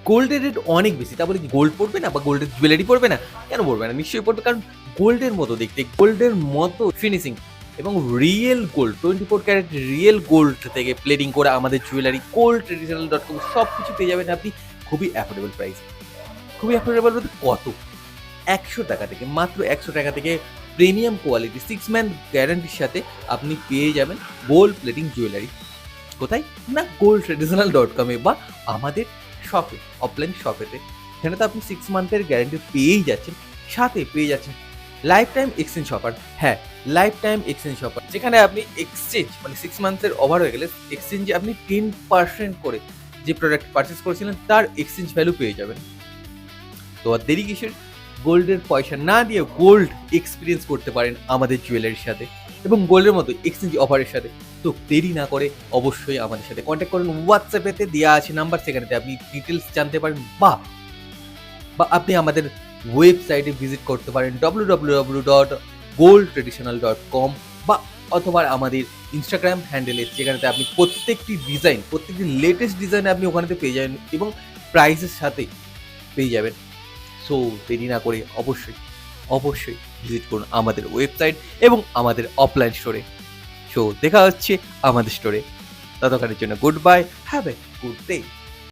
গোল্ডের রেট অনেক বেশি। তা বলে কি গোল্ড পড়বে না বা গোল্ডের জুয়েলারি পড়বে না? কেন পড়বে না? নিশ্চয়ই পড়বে, কারণ গোল্ডের মতো দেখতে, গোল্ডের মতো ফিনিশিং এবং real gold 24 carat real gold থেকে প্লেটিং করা আমাদের জুয়েলারি goldtraditional.com সবকিছু পেয়ে যাবেন আপনি খুবই অ্যাফোর্ডেবল প্রাইসে। খুবই অ্যাফোর্ডেবল বলতে কত? ৳১০০ থেকে, মাত্র ৳১০০ থেকে প্রিমিয়াম কোয়ালিটি 6 ম্যান গ্যারান্টির সাথে আপনি পেয়ে যাবেন গোল্ড প্লেটিং জুয়েলারি। কোথায়? না goldtraditional.com এ বা আমাদের শপে, অফলাইন শপেতে। এখানে তো আপনি 6 মান্থের গ্যারান্টি পেয়েই যাচ্ছেন। সাথে পেয়ে যাচ্ছেন লাইফ টাইম এক্সচেঞ্জ অফার। হ্যাঁ, লাইফ টাইম এক্সচেঞ্জ অফার। যেখানে আপনি এক্সচেঞ্জ মানে 6 মান্থের ওভার হয়ে গেলে এক্সচেঞ্জে আপনি 10% করে যে প্রোডাক্ট পারচেজ করেছিলেন তার এক্সচেঞ্জ ভ্যালু পেয়ে যাবেন। তো আর দেরি কিসের? গোল্ডের পয়সা না দিয়ে গোল্ড এক্সপেরিয়েন্স করতে পারেন আমাদের জুয়েলারির সাথে এবং গোল্ডের মতো এক্সচেঞ্জ অফারের সাথে। তো দেরি না করে অবশ্যই আমাদের সাথে কনট্যাক্ট করুন। হোয়াটসঅ্যাপেতে দেওয়া আছে নাম্বার, সেখানেতে আপনি ডিটেইলস জানতে পারেন বা আপনি আমাদের ওয়েবসাইটে ভিজিট করতে পারেন www.goldtraditional.com বা অথবা আমাদের ইনস্টাগ্রাম হ্যান্ডেলে, যেখানেতে আপনি প্রত্যেকটি লেটেস্ট ডিজাইন আপনি ওখানেতে পেয়ে যাবেন এবং প্রাইসের সাথে পেয়ে যাবেন। সো দেরি না করে অবশ্যই ভিজিট করুন আমাদের ওয়েবসাইট এবং আমাদের অফলাইন স্টোরে। সো দেখা হচ্ছে আমাদের স্টোরে। ততক্ষণের জন্য good bye, have a good day.